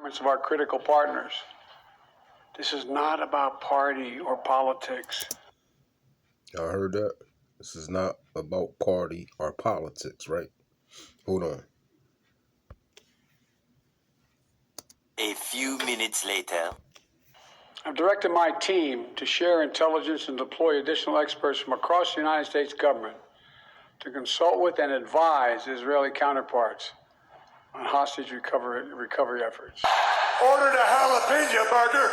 of our critical partners. This is not about party or politics. Y'all heard that? This is not about party or politics, right? Hold on. A few minutes later. I've directed my team to share intelligence and deploy additional experts from across the United States government to consult with and advise Israeli counterparts on hostage recovery efforts. Ordered a jalapeno burger,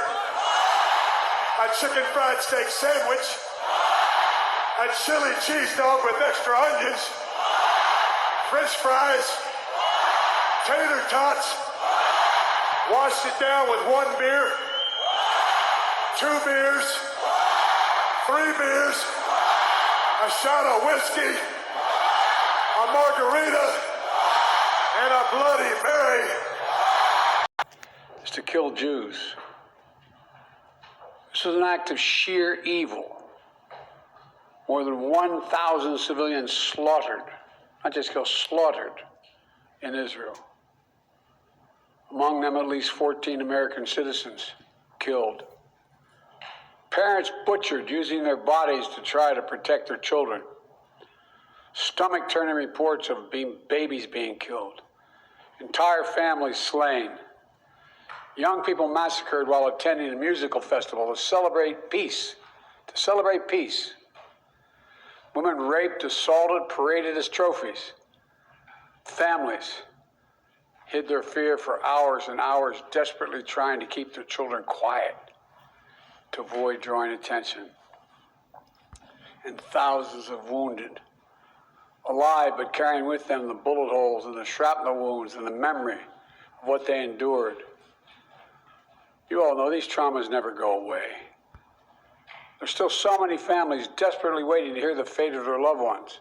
a chicken fried steak sandwich, a chili cheese dog with extra onions, French fries, tater tots, washed it down with 1 beer, 2 beers, 3 beers, a shot of whiskey, a margarita, and a Bloody Mary. Is to kill Jews. This was an act of sheer evil. More than 1,000 civilians slaughtered, not just killed, slaughtered in Israel. Among them, at least 14 American citizens killed. Parents butchered using their bodies to try to protect their children. Stomach-turning reports of babies being killed. Entire families slain. Young people massacred while attending a musical festival to celebrate peace. Women raped, assaulted, paraded as trophies. Families hid their fear for hours and hours, desperately trying to keep their children quiet to avoid drawing attention. And thousands of wounded, alive but carrying with them the bullet holes and the shrapnel wounds and the memory of what they endured. You all know these traumas never go away. There's still so many families desperately waiting to hear the fate of their loved ones,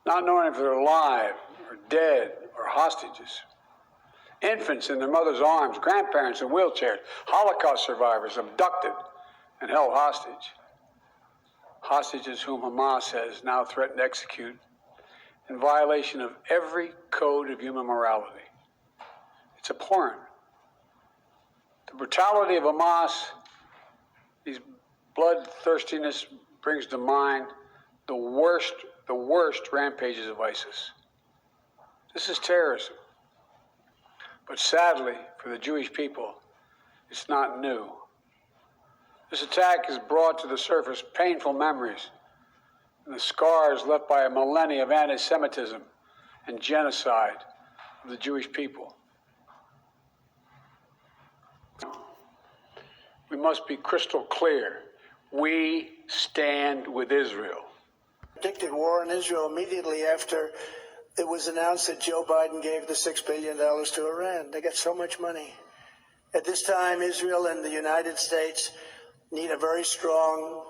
not knowing if they're alive or dead or hostages. Infants in their mother's arms, grandparents in wheelchairs, Holocaust survivors abducted and held hostage. Hostages whom Hamas has now threatened to execute in violation of every code of human morality. It's abhorrent. The brutality of Hamas, these bloodthirstiness brings to mind the worst rampages of ISIS. This is terrorism. But sadly, for the Jewish people, it's not new. This attack has brought to the surface painful memories and the scars left by a millennia of anti-Semitism and genocide of the Jewish people. We must be crystal clear. We stand with Israel. Predicted war in Israel immediately after it was announced that Joe Biden gave the $6 billion to Iran. They got so much money. At this time, Israel and the United States need a very strong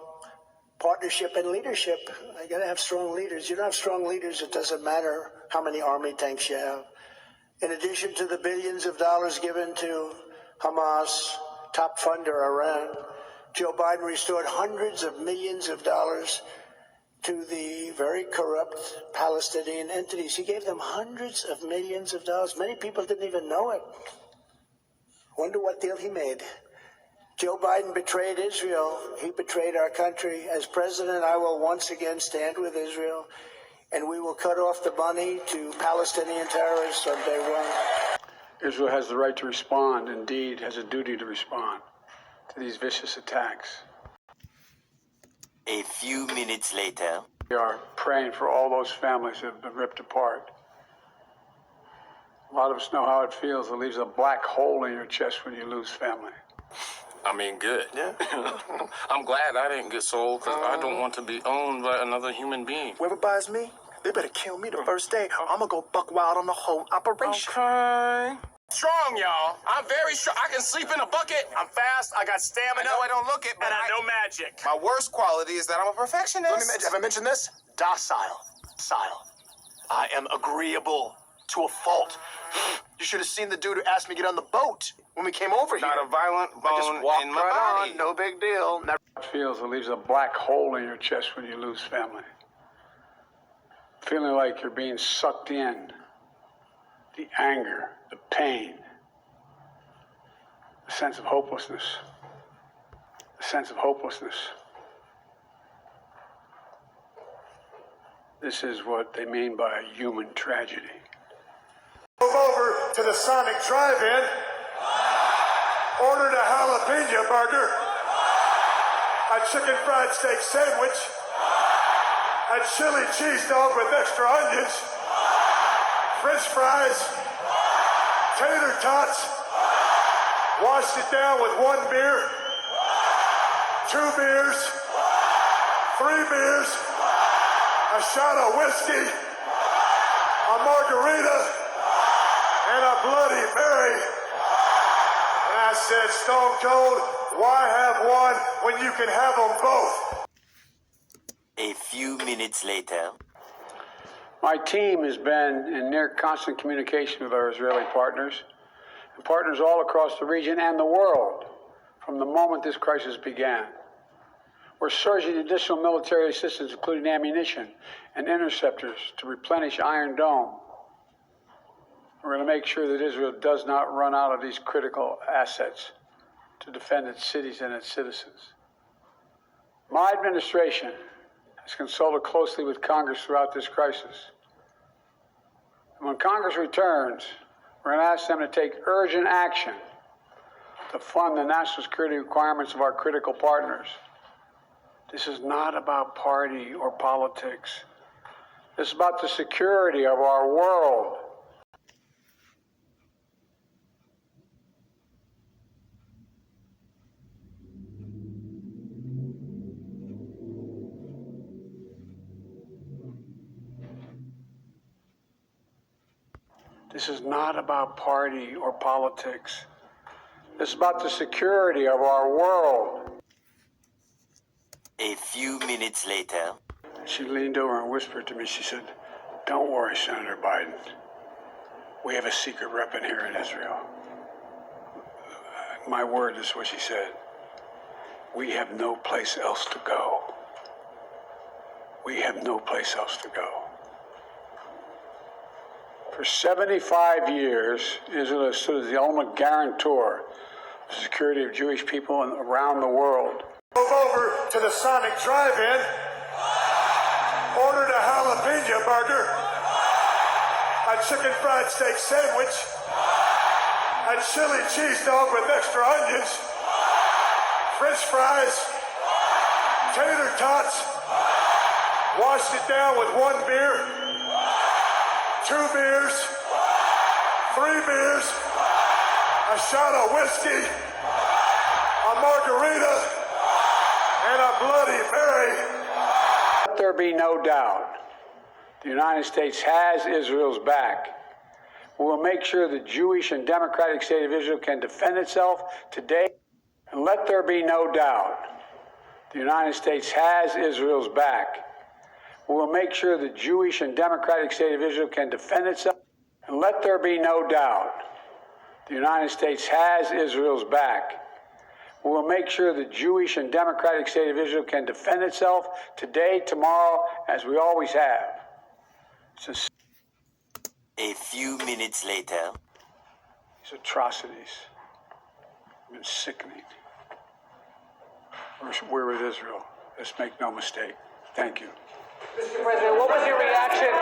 partnership and leadership. I got to have strong leaders. You don't have strong leaders, it doesn't matter how many army tanks you have. In addition to the billions of dollars given to Hamas, top funder Iran, Joe Biden restored hundreds of millions of dollars to the very corrupt Palestinian entities. He gave them hundreds of millions of dollars. Many people didn't even know it. Wonder what deal he made. Joe Biden betrayed Israel. He betrayed our country. As president, I will once again stand with Israel, and we will cut off the money to Palestinian terrorists on day one. Israel has the right to respond, indeed has a duty to respond to these vicious attacks. A few minutes later. We are praying for all those families that have been ripped apart. A lot of us know how it feels. It leaves a black hole in your chest when you lose family. I mean, good. Yeah. I'm glad I didn't get sold because I don't want to be owned by another human being. Whoever buys me, they better kill me the first day. I'm going to go buck wild on the whole operation. Okay. Strong, y'all. I'm very strong. I can sleep in a bucket. I'm fast. I got stamina. I know I don't look it, but and I know magic. My worst quality is that I'm a perfectionist. Have I mentioned this? Docile. I am agreeable to a fault. You should have seen the dude who asked me to get on the boat when we came over here. Not a violent bone I just walked in my right body. on. No big deal. Never. It feels, it leaves a black hole in your chest when you lose family. Feeling like you're being sucked in. The anger, the pain, sense of hopelessness. A sense of hopelessness. This is what they mean by human tragedy. Move over to the Sonic Drive-In. Ordered a jalapeno burger, a chicken fried steak sandwich, a chili cheese dog with extra onions, French fries, tater tots, washed it down with 1 beer, 2 beers, 3 beers, a shot of whiskey, a margarita, and a Bloody Mary. And I said, Stone Cold, why have one when you can have them both? A few minutes later. My team has been in near constant communication with our Israeli partners and partners all across the region and the world from the moment this crisis began. We're surging additional military assistance, including ammunition and interceptors, to replenish Iron Dome. We're going to make sure that Israel does not run out of these critical assets to defend its cities and its citizens. My administration has consulted closely with Congress throughout this crisis. And when Congress returns, we're going to ask them to take urgent action to fund the national security requirements of our critical partners. This is not about party or politics. This is about the security of our world. This is not about party or politics. This is about the security of our world. A few minutes later. She leaned over and whispered to me, she said, "Don't worry, Senator Biden. We have a secret rep in here in Israel." My word is what she said. We have no place else to go. We have no place else to go. For 75 years, Israel has stood as the ultimate guarantor of the security of Jewish people around the world. Move over to the Sonic Drive-In. Ordered a jalapeno burger, a chicken fried steak sandwich, a chili cheese dog with extra onions, French fries, tater tots, washed it down with 1 beer, 2 beers, 3 beers, a shot of whiskey, a margarita, and a Bloody Mary. Let there be no doubt, the United States has Israel's back. We will make sure the Jewish and democratic state of Israel can defend itself today. And let there be no doubt, the United States has Israel's back. We will make sure the Jewish and democratic state of Israel can defend itself. And let there be no doubt, the United States has Israel's back. We will make sure the Jewish and democratic state of Israel can defend itself today, tomorrow, as we always have. A few minutes later. These atrocities have been sickening. We're with Israel. Let's make no mistake. Thank you. Mr. President, what was your reaction?